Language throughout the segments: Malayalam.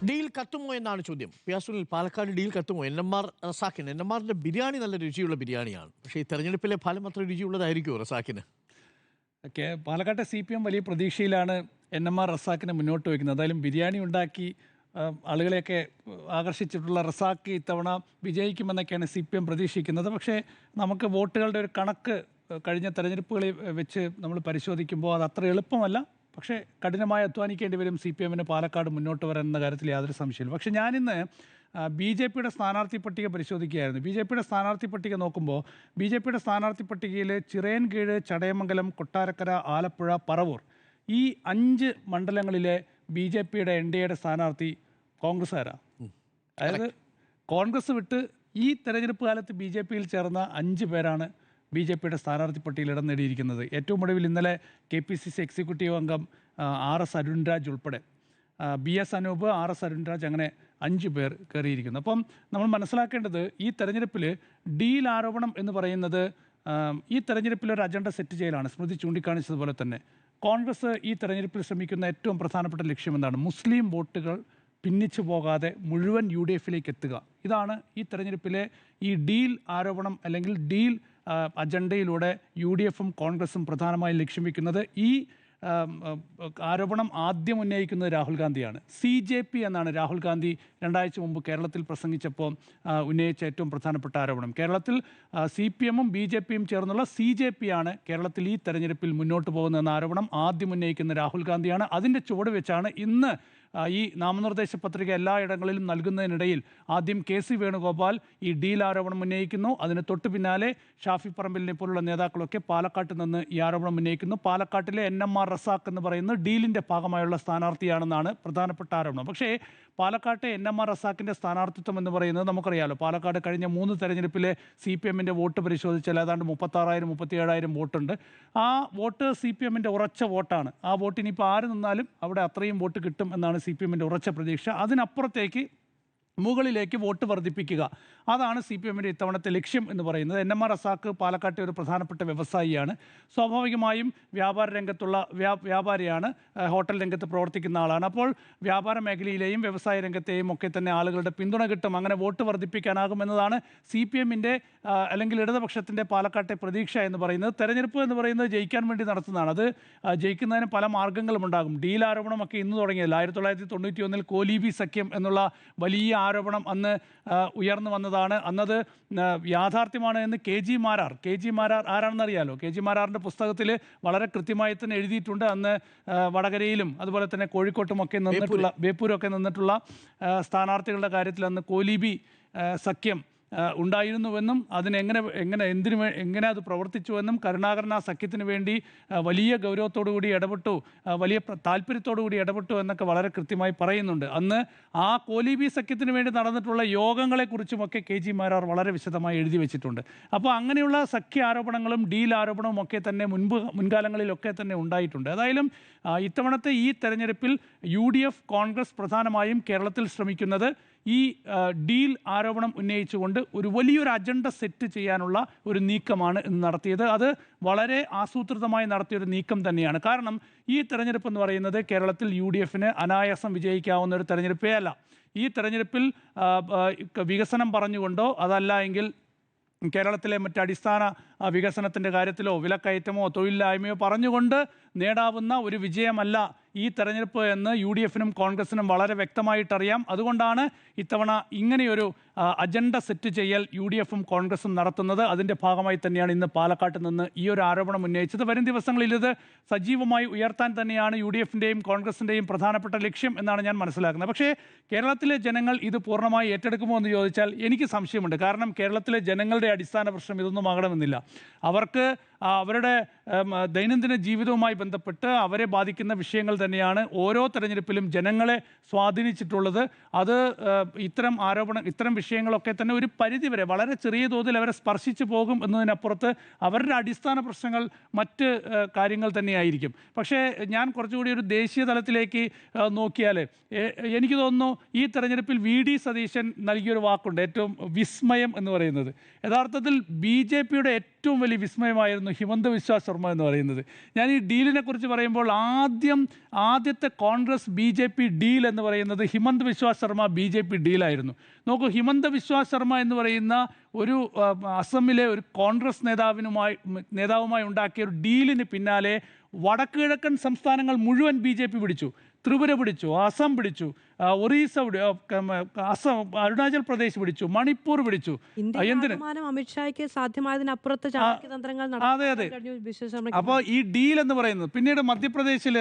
ഡീൽ കത്തുമോ എന്നാണ് ചോദ്യം. പിയാസുനിൽ പാലക്കാട് ഡീൽ കത്തുമോ? എൻ.എം.ആർ റസാഖിന്. എൻ.എം.ആറിന്റെ ബിരിയാണി നല്ല രുചിയുള്ള ബിരിയാണിയാണ്. പക്ഷേ ഈ തെരഞ്ഞെടുപ്പിലെ ഫലം അത്ര രുചിയുള്ളതായിരിക്കുമോ റസാഖിന്? പാലക്കാട്ടെ CPM വലിയ പ്രതീക്ഷയിലാണ് എൻ.എം.ആർ റസാഖിനെ മുന്നോട്ട് വയ്ക്കുന്നത്. എന്തായാലും ബിരിയാണി ഉണ്ടാക്കി ആളുകളെയൊക്കെ ആകർഷിച്ചിട്ടുള്ള റസാഖ് ഇത്തവണ വിജയിക്കുമെന്നൊക്കെയാണ് CPM പ്രതീക്ഷിക്കുന്നത്. പക്ഷേ നമുക്ക് വോട്ടുകളുടെ ഒരു കണക്ക് കഴിഞ്ഞ തെരഞ്ഞെടുപ്പുകളിൽ വെച്ച് നമ്മൾ പരിശോധിക്കുമ്പോൾ അത് അത്ര എളുപ്പമല്ല. പക്ഷേ കഠിനമായി അധ്വാനിക്കേണ്ടി വരും CPMന് പാലക്കാട് മുന്നോട്ട് വരാൻ എന്ന കാര്യത്തിൽ യാതൊരു സംശയമില്ല. പക്ഷേ ഞാനിന്ന് BJPയുടെ സ്ഥാനാർത്ഥി പട്ടിക പരിശോധിക്കുകയായിരുന്നു. BJPയുടെ സ്ഥാനാർത്ഥി പട്ടിക നോക്കുമ്പോൾ BJPയുടെ സ്ഥാനാർത്ഥി പട്ടികയിൽ ചിറയൻകീഴ്, ചടയമംഗലം, കൊട്ടാരക്കര, ആലപ്പുഴ, പറവൂർ ഈ 5 മണ്ഡലങ്ങളിലെ BJPയുടെ NDAയുടെ സ്ഥാനാർത്ഥി കോൺഗ്രസ്സുകാരാണ്. അതായത് കോൺഗ്രസ് വിട്ട് ഈ തെരഞ്ഞെടുപ്പ് കാലത്ത് BJPയിൽ ചേർന്ന 5 പേരാണ് BJPയുടെ സ്ഥാനാർത്ഥി പട്ടികയിൽ ഇടം നേടിയിരിക്കുന്നത്. ഏറ്റവും ഒടുവിൽ ഇന്നലെ KPCC എക്സിക്യൂട്ടീവ് അംഗം RS അരുൺരാജ് ഉൾപ്പെടെ BS അനൂപ്, RS അരുൺരാജ് അങ്ങനെ 5 പേർ കയറിയിരിക്കുന്നു. അപ്പം നമ്മൾ മനസ്സിലാക്കേണ്ടത് ഈ തെരഞ്ഞെടുപ്പിൽ ഡീൽ ആരോപണം എന്ന് പറയുന്നത് ഈ തെരഞ്ഞെടുപ്പിൽ ഒരു അജണ്ട സെറ്റ് ചെയ്യലാണ്. സ്മൃതി ചൂണ്ടിക്കാണിച്ചതുപോലെ തന്നെ കോൺഗ്രസ് ഈ തെരഞ്ഞെടുപ്പിൽ ശ്രമിക്കുന്ന ഏറ്റവും പ്രധാനപ്പെട്ട ലക്ഷ്യം എന്താണ്? മുസ്ലിം വോട്ടുകൾ ഭിന്നിച്ചു പോകാതെ മുഴുവൻ UDFിലേക്ക് എത്തുക. ഇതാണ് ഈ തെരഞ്ഞെടുപ്പിലെ ഈ ഡീൽ ആരോപണം അല്ലെങ്കിൽ ഡീൽ അജണ്ടയിലൂടെ UDFും കോൺഗ്രസും പ്രധാനമായും ലക്ഷ്യം വയ്ക്കുന്നത്. ഈ ആരോപണം ആദ്യം ഉന്നയിക്കുന്നത് രാഹുൽ ഗാന്ധിയാണ്. CJP എന്നാണ് രാഹുൽ ഗാന്ധി 2 ആഴ്ച മുമ്പ് കേരളത്തിൽ പ്രസംഗിച്ചപ്പോൾ ഉന്നയിച്ച ഏറ്റവും പ്രധാനപ്പെട്ട ആരോപണം. കേരളത്തിൽ CPMും BJPയും ചേർന്നുള്ള CJP ആണ് കേരളത്തിൽ ഈ തെരഞ്ഞെടുപ്പിൽ മുന്നോട്ട് പോകുന്നതെന്ന ആരോപണം ആദ്യം ഉന്നയിക്കുന്ന രാഹുൽ ഗാന്ധിയാണ്. അതിൻ്റെ ചുവട് വെച്ചാണ് ഇന്ന് ഈ നാമനിർദ്ദേശ പത്രിക എല്ലായിടങ്ങളിലും നൽകുന്നതിനിടയിൽ ആദ്യം KC വേണുഗോപാൽ ഈ ഡീൽ ആരോപണം ഉന്നയിക്കുന്നു. അതിന് തൊട്ടു പിന്നാലെ ഷാഫി പറമ്പിലിനെ പോലുള്ള നേതാക്കളൊക്കെ പാലക്കാട്ട് നിന്ന് ഈ ആരോപണം ഉന്നയിക്കുന്നു. പാലക്കാട്ടിലെ NM.R റസാഖ് എന്ന് പറയുന്നത് ഡീലിൻ്റെ ഭാഗമായുള്ള സ്ഥാനാർത്ഥിയാണെന്നാണ് പ്രധാനപ്പെട്ട ആരോപണം. പക്ഷേ പാലക്കാട്ടെ NM.R റസാഖിൻ്റെ സ്ഥാനാർത്ഥിത്വം എന്ന് പറയുന്നത് നമുക്കറിയാമല്ലോ. പാലക്കാട് കഴിഞ്ഞ 3 തെരഞ്ഞെടുപ്പിലെ CPMൻ്റെ വോട്ട് പരിശോധിച്ചാൽ ഏതാണ്ട് 36,000 37,000 വോട്ടുണ്ട്. ആ വോട്ട് CPMൻ്റെ ഉറച്ച വോട്ടാണ്. ആ വോട്ട് ഇനിയിപ്പോൾ ആര് നിന്നാലും അവിടെ അത്രയും വോട്ട് കിട്ടും എന്നാണ് CPMൻ്റെ ഉറച്ച പ്രതീക്ഷ. അതിനപ്പുറത്തേക്ക് മുകളിലേക്ക് വോട്ട് വർദ്ധിപ്പിക്കുക, അതാണ് CPMൻ്റെ ഇത്തവണത്തെ ലക്ഷ്യം എന്ന് പറയുന്നത്. NM.R റസാഖ് പാലക്കാട്ടെ ഒരു പ്രധാനപ്പെട്ട വ്യവസായിയാണ്. സ്വാഭാവികമായും വ്യാപാര രംഗത്തുള്ള വ്യാപാരിയാണ്, ഹോട്ടൽ രംഗത്ത് പ്രവർത്തിക്കുന്ന ആളാണ്. അപ്പോൾ വ്യാപാര മേഖലയിലെയും വ്യവസായ രംഗത്തെയും ഒക്കെ തന്നെ ആളുകളുടെ പിന്തുണ കിട്ടും, അങ്ങനെ വോട്ട് വർദ്ധിപ്പിക്കാനാകുമെന്നതാണ് CPMൻ്റെ അല്ലെങ്കിൽ ഇടതുപക്ഷത്തിൻ്റെ പാലക്കാട്ടെ പ്രതീക്ഷ എന്ന് പറയുന്നത്. തെരഞ്ഞെടുപ്പ് എന്ന് പറയുന്നത് ജയിക്കാൻ വേണ്ടി നടത്തുന്നതാണ്. അത് ജയിക്കുന്നതിന് പല മാർഗ്ഗങ്ങളും ഉണ്ടാകും. ഡീൽ ആരോപണമൊക്കെ ഇന്ന് തുടങ്ങിയല്ല. 1991 കോലീബി സഖ്യം എന്നുള്ള വലിയ ആരോപണം അന്ന് ഉയർന്നു വന്നതാണ്. അന്നത് യാഥാർത്ഥ്യമാണ് എന്ന് KG മാരാർ ആരാണെന്നറിയാലോ. KG മാരാറിൻ്റെ പുസ്തകത്തിൽ വളരെ കൃത്യമായി തന്നെ എഴുതിയിട്ടുണ്ട്. അന്ന് വടകരയിലും അതുപോലെ തന്നെ കോഴിക്കോട്ടുമൊക്കെ നിന്നിട്ടുള്ള ബേപ്പൂരൊക്കെ നിന്നിട്ടുള്ള സ്ഥാനാർത്ഥികളുടെ കാര്യത്തിൽ അന്ന് കോലീബി സഖ്യം ഉണ്ടായിരുന്നുവെന്നും എങ്ങനെ അത് പ്രവർത്തിച്ചുവെന്നും കരുണാകരൻ ആ സഖ്യത്തിന് വേണ്ടി വലിയ ഗൗരവത്തോടുകൂടി ഇടപെട്ടു, വലിയ താല്പര്യത്തോടുകൂടി ഇടപെട്ടു എന്നൊക്കെ വളരെ കൃത്യമായി പറയുന്നുണ്ട്. അന്ന് ആ കോലീബി സഖ്യത്തിന് വേണ്ടി നടന്നിട്ടുള്ള യോഗങ്ങളെക്കുറിച്ചുമൊക്കെ KG മാരാർ വളരെ വിശദമായി എഴുതി വെച്ചിട്ടുണ്ട്. അപ്പോൾ അങ്ങനെയുള്ള സഖ്യ ആരോപണങ്ങളും ഡീൽ ആരോപണവും ഒക്കെ തന്നെ മുൻകാലങ്ങളിലൊക്കെ തന്നെ ഉണ്ടായിട്ടുണ്ട്. ഏതായാലും ഇത്തവണത്തെ ഈ തെരഞ്ഞെടുപ്പിൽ UDF കോൺഗ്രസ് പ്രധാനമായും കേരളത്തിൽ ശ്രമിക്കുന്നത് ഈ ഡീൽ ആരോപണം ഉന്നയിച്ചുകൊണ്ട് ഒരു വലിയൊരു അജണ്ട സെറ്റ് ചെയ്യാനുള്ള ഒരു നീക്കമാണ് ഇന്ന് നടത്തിയത്. അത് വളരെ ആസൂത്രിതമായി നടത്തിയൊരു നീക്കം തന്നെയാണ്. കാരണം ഈ തെരഞ്ഞെടുപ്പ് എന്ന് പറയുന്നത് കേരളത്തിൽ UDFന് അനായാസം വിജയിക്കാവുന്ന ഒരു തെരഞ്ഞെടുപ്പേ അല്ല. ഈ തെരഞ്ഞെടുപ്പിൽ വികസനം പറഞ്ഞുകൊണ്ടോ അതല്ല എങ്കിൽ കേരളത്തിലെ മറ്റ് അടിസ്ഥാന വികസനത്തിൻ്റെ കാര്യത്തിലോ വിലക്കയറ്റമോ തൊഴിലില്ലായ്മയോ പറഞ്ഞുകൊണ്ട് നേടാവുന്ന ഒരു വിജയമല്ല ഈ തെരഞ്ഞെടുപ്പ് എന്ന് UDFനും കോൺഗ്രസിനും വളരെ വ്യക്തമായിട്ടറിയാം. അതുകൊണ്ടാണ് ഇത്തവണ ഇങ്ങനെയൊരു അജണ്ട സെറ്റ് ചെയ്യൽ UDFും കോൺഗ്രസും നടത്തുന്നത്. അതിൻ്റെ ഭാഗമായി തന്നെയാണ് ഇന്ന് പാലക്കാട്ട് നിന്ന് ഈ ഒരു ആരോപണം ഉന്നയിച്ചത്. വരും ദിവസങ്ങളിൽ ഇത് സജീവമായി ഉയർത്താൻ തന്നെയാണ് UDFിൻ്റെയും കോൺഗ്രസിൻ്റെയും പ്രധാനപ്പെട്ട ലക്ഷ്യം എന്നാണ് ഞാൻ മനസ്സിലാക്കുന്നത്. പക്ഷേ കേരളത്തിലെ ജനങ്ങൾ ഇത് പൂർണ്ണമായി ഏറ്റെടുക്കുമോ എന്ന് ചോദിച്ചാൽ എനിക്ക് സംശയമുണ്ട്. കാരണം കേരളത്തിലെ ജനങ്ങളുടെ അടിസ്ഥാന പ്രശ്നം ഇതൊന്നും ആകണമെന്നില്ല. അവർക്ക് അവരുടെ ദൈനംദിന ജീവിതവുമായി ബന്ധപ്പെട്ട് അവരെ ബാധിക്കുന്ന വിഷയങ്ങൾ തന്നെയാണ് ഓരോ തെരഞ്ഞെടുപ്പിലും ജനങ്ങളെ സ്വാധീനിച്ചിട്ടുള്ളത്. അത് ഇത്തരം വിഷയങ്ങളൊക്കെ തന്നെ ഒരു പരിധിവരെ വളരെ ചെറിയ തോതിൽ അവരെ സ്പർശിച്ചു പോകും എന്നതിനപ്പുറത്ത് അവരുടെ അടിസ്ഥാന പ്രശ്നങ്ങൾ മറ്റ് കാര്യങ്ങൾ തന്നെയായിരിക്കും. പക്ഷേ ഞാൻ കുറച്ചുകൂടി ഒരു ദേശീയ തലത്തിലേക്ക് നോക്കിയാൽ എനിക്ക് തോന്നുന്നു ഈ തെരഞ്ഞെടുപ്പിൽ VD സതീശൻ നൽകിയൊരു വാക്കുണ്ട്, ഏറ്റവും വിസ്മയം എന്ന് പറയുന്നത്. യഥാർത്ഥത്തിൽ BJPയുടെ ഏറ്റവും വലിയ വിസ്മയമായിരുന്നു ഹിമന്ത ബിശ്വ ശർമ്മ എന്ന് പറയുന്നത്. ഞാൻ ഈ ഡീലിന് ഡീലിനെ കുറിച്ച് പറയുമ്പോൾ ആദ്യത്തെ കോൺഗ്രസ് BJP ഡീൽ എന്ന് പറയുന്നത് ഹിമന്ത് വിശ്വാസ് ശർമ്മ BJP ഡീലായിരുന്നു. നോക്കൂ, ഹിമന്ത വിശ്വാസ് ശർമ്മ എന്ന് പറയുന്ന ഒരു അസമിലെ ഒരു കോൺഗ്രസ് നേതാവുമായി ഉണ്ടാക്കിയ ഒരു ഡീലിന് പിന്നാലെ വടക്ക് കിഴക്കൻ സംസ്ഥാനങ്ങൾ മുഴുവൻ BJP പിടിച്ചു. ത്രിപുര പിടിച്ചു, അസം പിടിച്ചു, ഒറീസ, അസം, അരുണാചൽ പ്രദേശ് പിടിച്ചു, മണിപ്പൂർ പിടിച്ചു. എന്തിന്? അമിത്ഷായ്ക്ക് സാധ്യമായതിനപ്പുറത്ത് തന്ത്രങ്ങൾ. അതെ. അപ്പോൾ ഈ ഡീൽ എന്ന് പറയുന്നത് പിന്നീട് മധ്യപ്രദേശിൽ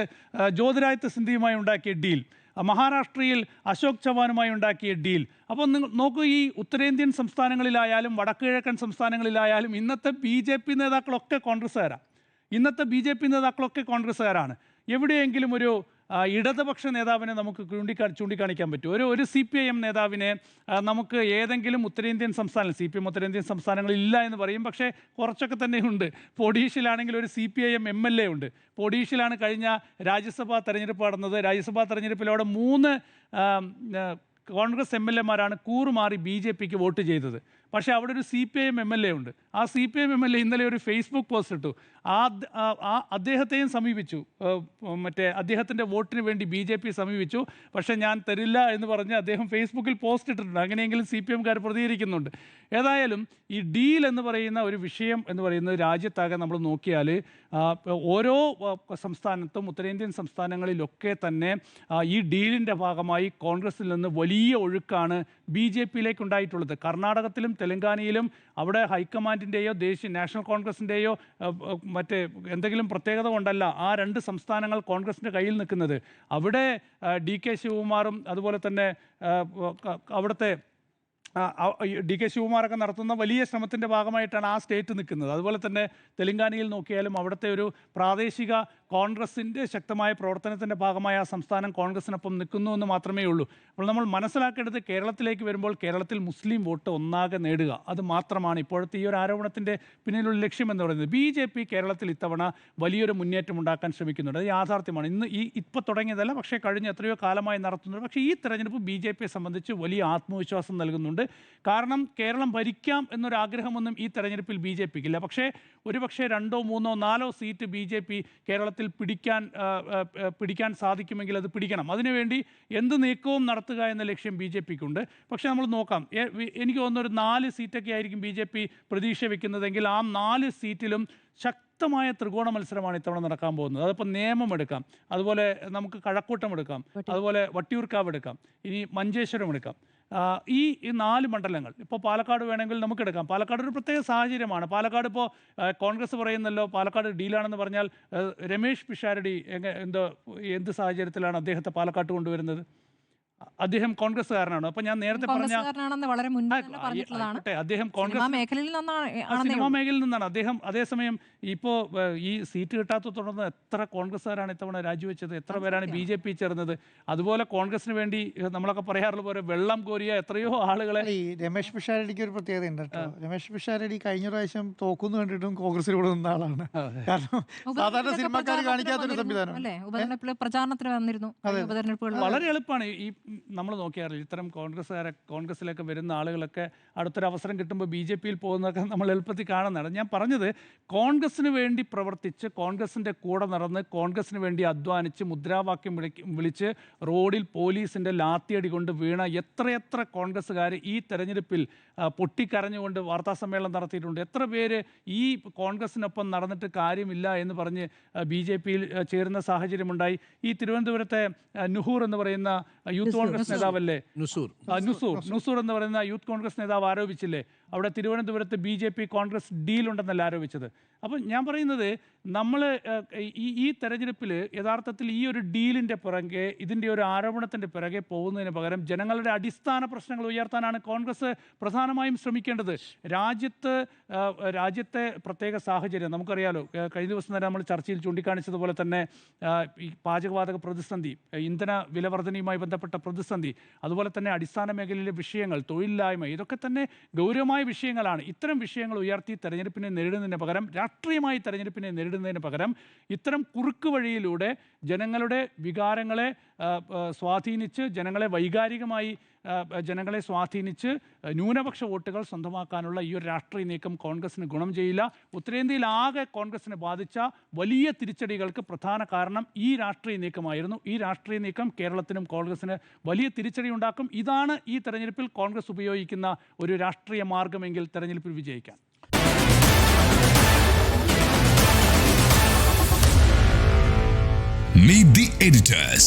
ജ്യോതിരാദിത്യ സിന്ധ്യയുമായി ഉണ്ടാക്കിയ ഡീൽ, മഹാരാഷ്ട്രയിൽ അശോക് ചവാനുമായി ഉണ്ടാക്കിയ ഡീൽ. അപ്പോൾ നിങ്ങൾ നോക്കൂ, ഈ ഉത്തരേന്ത്യൻ സംസ്ഥാനങ്ങളിലായാലും വടക്ക് കിഴക്കൻ സംസ്ഥാനങ്ങളിലായാലും ഇന്നത്തെ BJP നേതാക്കളൊക്കെ കോൺഗ്രസ്സുകാരാണ്. എവിടെയെങ്കിലും ഒരു ഇടതുപക്ഷ നേതാവിനെ നമുക്ക് ചൂണ്ടിക്കാണിക്കാൻ പറ്റും? ഒരു CPIM നേതാവിനെ നമുക്ക് ഏതെങ്കിലും ഉത്തരേന്ത്യൻ സംസ്ഥാനങ്ങൾ, CPM ഉത്തരേന്ത്യൻ സംസ്ഥാനങ്ങളിൽ ഇല്ല എന്ന് പറയും, പക്ഷേ കുറച്ചൊക്കെ തന്നെയുണ്ട്. ഒഡീഷയിലാണെങ്കിൽ ഒരു CPIM MLA ഉണ്ട്. ഒഡീഷയിലാണ് കഴിഞ്ഞ രാജ്യസഭാ തെരഞ്ഞെടുപ്പ് നടന്നത്. രാജ്യസഭാ തെരഞ്ഞെടുപ്പിലൂടെ 3 കോൺഗ്രസ് MLA-മാരാണ് കൂറുമാറി BJPക്ക് വോട്ട് ചെയ്തത്. പക്ഷേ അവിടെ ഒരു CPIM MLA ഉണ്ട്. ആ CPIM MLA ഇന്നലെ ഒരു ഫേസ്ബുക്ക് പോസ്റ്റ് ഇട്ടു. അദ്ദേഹത്തെയും സമീപിച്ചു, അദ്ദേഹത്തിൻ്റെ വോട്ടിന് വേണ്ടി BJP സമീപിച്ചു. പക്ഷേ ഞാൻ തരില്ല എന്ന് പറഞ്ഞ് അദ്ദേഹം ഫേസ്ബുക്കിൽ പോസ്റ്റ് ഇട്ടിട്ടുണ്ട്. അങ്ങനെയെങ്കിലും CPM-കാർ പ്രതികരിക്കുന്നുണ്ട്. ഏതായാലും ഈ ഡീൽ എന്ന് പറയുന്ന ഒരു വിഷയം എന്ന് പറയുന്നത് രാജ്യത്താകെ നമ്മൾ നോക്കിയാൽ ഓരോ സംസ്ഥാനത്തും ഉത്തരേന്ത്യൻ സംസ്ഥാനങ്ങളിലൊക്കെ തന്നെ ഈ ഡീലിൻ്റെ ഭാഗമായി കോൺഗ്രസിൽ നിന്ന് വലിയ ഒഴുക്കാണ് BJP-യിലേക്ക് ഉണ്ടായിട്ടുള്ളത്. കർണാടകത്തിലും തെലങ്കാനയിലും അവിടെ ഹൈക്കമാൻഡിൻ്റെയോ നാഷണൽ കോൺഗ്രസിൻ്റെയോ മറ്റേ എന്തെങ്കിലും പ്രത്യേകത കൊണ്ടല്ല ആ 2 സംസ്ഥാനങ്ങൾ കോൺഗ്രസിൻ്റെ കയ്യിൽ നിൽക്കുന്നത്. അവിടെ DK ശിവകുമാറും അതുപോലെ തന്നെ അവിടുത്തെ DK ശിവകുമാറൊക്കെ നടത്തുന്ന വലിയ ശ്രമത്തിൻ്റെ ഭാഗമായിട്ടാണ് ആ സ്റ്റേറ്റ് നിൽക്കുന്നത്. അതുപോലെ തന്നെ തെലങ്കാനയിൽ നോക്കിയാലും അവിടുത്തെ ഒരു പ്രാദേശിക കോൺഗ്രസിൻ്റെ ശക്തമായ പ്രവർത്തനത്തിൻ്റെ ഭാഗമായി ആ സംസ്ഥാനം കോൺഗ്രസിനൊപ്പം നിൽക്കുന്നു എന്ന് മാത്രമേ ഉള്ളൂ. അപ്പോൾ നമ്മൾ മനസ്സിലാക്കേണ്ടത്, കേരളത്തിലേക്ക് വരുമ്പോൾ കേരളത്തിൽ മുസ്ലിം വോട്ട് ഒന്നാകെ നേടുക, അത് മാത്രമാണ് ഇപ്പോഴത്തെ ഈ ഒരു ആരോപണത്തിൻ്റെ പിന്നിലുള്ള ലക്ഷ്യം എന്ന് പറയുന്നത്. BJP കേരളത്തിൽ ഇത്തവണ വലിയൊരു മുന്നേറ്റം ഉണ്ടാക്കാൻ ശ്രമിക്കുന്നുണ്ട്. അത് യാഥാർത്ഥ്യമാണ്. ഇപ്പോൾ തുടങ്ങിയതല്ല, പക്ഷേ കഴിഞ്ഞ എത്രയോ കാലമായി നടത്തുന്നുണ്ട്. പക്ഷേ ഈ തെരഞ്ഞെടുപ്പ് BJP-യെ സംബന്ധിച്ച് വലിയ ആത്മവിശ്വാസം നൽകുന്നുണ്ട്. കാരണം കേരളം ഭരിക്കാം എന്നൊരാഗ്രഹമൊന്നും ഈ തെരഞ്ഞെടുപ്പിൽ BJP-ക്കില്ല. പക്ഷേ ഒരുപക്ഷെ 2, 3, 4 സീറ്റ് BJP കേരളത്തിൽ പിടിക്കാൻ സാധിക്കുമെങ്കിൽ അത് പിടിക്കണം. അതിനുവേണ്ടി എന്ത് നീക്കവും നടത്തുക എന്ന ലക്ഷ്യം BJP-ക്കുണ്ട്. പക്ഷേ നമ്മൾ നോക്കാം, എനിക്ക് തോന്നുന്ന ഒരു 4 സീറ്റൊക്കെ ആയിരിക്കും BJP പ്രതീക്ഷ വെക്കുന്നതെങ്കിൽ ആ 4 സീറ്റിലും ശക്തമായ ത്രികോണ മത്സരമാണ് ഇത്തവണ നടക്കാൻ പോകുന്നത്. അതിപ്പോൾ നേമം എടുക്കാം, അതുപോലെ നമുക്ക് കഴക്കൂട്ടം എടുക്കാം, അതുപോലെ വട്ടിയൂർക്കാവ് എടുക്കാം, ഇനി മഞ്ചേശ്വരം എടുക്കാം. ഈ 4 മണ്ഡലങ്ങൾ ഇപ്പോൾ പാലക്കാട് വേണമെങ്കിൽ നമുക്കെടുക്കാം. പാലക്കാട് ഒരു പ്രത്യേക സാഹചര്യമാണ്. പാലക്കാട് ഇപ്പോൾ കോൺഗ്രസ് പറയുന്നല്ലോ പാലക്കാട് ഡീലാണെന്ന് പറഞ്ഞാൽ രമേശ് പിഷാരടി എന്ത് സാഹചര്യത്തിലാണ് അദ്ദേഹത്തെ പാലക്കാട്ട് കൊണ്ടുവരുന്നത്? അദ്ദേഹം കോൺഗ്രസ്സുകാരനാണ്. അപ്പോൾ ഞാൻ നേരത്തെ പറഞ്ഞ അദ്ദേഹം കോൺഗ്രസ് സിനിമാ മേഖലയിൽ നിന്നാണ് അദ്ദേഹം. അതേസമയം ഇപ്പോൾ ഈ സീറ്റ് കിട്ടാത്ത തുടർന്ന് എത്ര കോൺഗ്രസ്സുകാരാണ് ഇത്തവണ രാജിവെച്ചത്, എത്ര പേരാണ് BJP ചേർന്നത്. അതുപോലെ കോൺഗ്രസിന് വേണ്ടി നമ്മളൊക്കെ പറയാറുള്ള പോലെ വെള്ളം കോരിയ എത്രയോ ആളുകളെ. ഈ രമേശ് പിഷാരടിക്ക് ഒരു പ്രത്യേകത ഉണ്ട് കേട്ടോ. രമേശ് പിഷാരടി കഴിഞ്ഞ പ്രാവശ്യം തോക്കുന്നു കണ്ടിട്ടും കോൺഗ്രസിലൂടെ നിന്ന ആളാണ്. കാരണം സാധാരണ സിനിമാക്കാർ കാണിക്കാത്തൊരു സംവിധാനം. പ്രചാരണത്തിന് വന്നിരുന്നു. വളരെ എളുപ്പമാണ്. ഈ നമ്മൾ നോക്കിയാറില്ല, ഇത്തരം കോൺഗ്രസിലേക്ക് വരുന്ന ആളുകളൊക്കെ അടുത്തൊരു അവസരം കിട്ടുമ്പോൾ BJP-യിൽ പോകുന്നതൊക്കെ നമ്മൾ എളുപ്പത്തിൽ കാണുന്നതാണ്. ഞാൻ പറഞ്ഞത്, കോൺഗ്രസിന് വേണ്ടി പ്രവർത്തിച്ച് കോൺഗ്രസിൻ്റെ കൂടെ നടന്ന് കോൺഗ്രസിന് വേണ്ടി അധ്വാനിച്ച് മുദ്രാവാക്യം വിളിച്ച് റോഡിൽ പോലീസിൻ്റെ ലാത്തിയടി കൊണ്ട് വീണ എത്രയെത്ര കോൺഗ്രസ്സുകാർ ഈ തെരഞ്ഞെടുപ്പിൽ പൊട്ടിക്കരഞ്ഞുകൊണ്ട് വാർത്താസമ്മേളനം നടത്തിയിട്ടുണ്ട്. എത്ര പേര് ഈ കോൺഗ്രസിനൊപ്പം നടന്നിട്ട് കാര്യമില്ല എന്ന് പറഞ്ഞ് BJP-യിൽ ചേരുന്ന സാഹചര്യമുണ്ടായി. ഈ തിരുവനന്തപുരത്തെ നുഹൂർ എന്ന് പറയുന്ന യൂത്ത് കോൺഗ്രസ് നേതാവല്ലേ, നുസൂർ എന്ന് പറയുന്ന യൂത്ത് കോൺഗ്രസ് നേതാവ് ആരോപിച്ചില്ലേ അവിടെ തിരുവനന്തപുരത്ത് BJP കോൺഗ്രസ് ഡീലുണ്ടെന്നല്ല ആരോപിച്ചത്. അപ്പം ഞാൻ പറയുന്നത്, നമ്മൾ ഈ തെരഞ്ഞെടുപ്പിൽ യഥാർത്ഥത്തിൽ ഈ ഒരു ഡീലിൻ്റെ പിറകെ, ഇതിൻ്റെ ഒരു ആരോപണത്തിൻ്റെ പിറകെ പോകുന്നതിന് പകരം ജനങ്ങളുടെ അടിസ്ഥാന പ്രശ്നങ്ങൾ ഉയർത്താനാണ് കോൺഗ്രസ് പ്രധാനമായും ശ്രമിക്കേണ്ടത്. രാജ്യത്തെ പ്രത്യേക സാഹചര്യം നമുക്കറിയാലോ. കഴിഞ്ഞ ദിവസം തന്നെ നമ്മൾ ചർച്ചയിൽ ചൂണ്ടിക്കാണിച്ചതുപോലെ തന്നെ ഈ പാചകവാതക പ്രതിസന്ധി, ഇന്ധന വിലവർധനയുമായി ബന്ധപ്പെട്ട പ്രതിസന്ധി, അതുപോലെ തന്നെ അടിസ്ഥാന മേഖലയിലെ വിഷയങ്ങൾ, തൊഴിലില്ലായ്മ, ഇതൊക്കെ തന്നെ ഗൗരവമായ വിഷയങ്ങളാണ്. ഇത്തരം വിഷയങ്ങൾ ഉയർത്തി തെരഞ്ഞെടുപ്പിനെ നേരിടുന്നതിന് പകരം, രാഷ്ട്രീയമായി തെരഞ്ഞെടുപ്പിനെ നേരിടുന്നതിന് പകരം ഇത്തരം കുറുക്ക് വഴിയിലൂടെ ജനങ്ങളുടെ വികാരങ്ങളെ സ്വാധീനിച്ച് ജനങ്ങളെ വൈകാരികമായി ജനങ്ങളെ സ്വാധീനിച്ച് ന്യൂനപക്ഷ വോട്ടുകൾ സ്വന്തമാക്കാനുള്ള ഈ ഒരു രാഷ്ട്രീയ നീക്കം കോൺഗ്രസിന് ഗുണം ചെയ്യില്ല. ഉത്തരേന്ത്യയിൽ ആകെ കോൺഗ്രസിനെ ബാധിച്ച വലിയ തിരിച്ചടികൾക്ക് പ്രധാന കാരണം ഈ രാഷ്ട്രീയ നീക്കമായിരുന്നു. ഈ രാഷ്ട്രീയ നീക്കം കേരളത്തിനും കോൺഗ്രസിന് വലിയ തിരിച്ചടി ഉണ്ടാക്കും. ഇതാണ് ഈ തെരഞ്ഞെടുപ്പിൽ കോൺഗ്രസ് ഉപയോഗിക്കുന്ന ഒരു രാഷ്ട്രീയ മാർഗമെങ്കിൽ തെരഞ്ഞെടുപ്പിൽ വിജയിക്കാൻ. Meet the editors.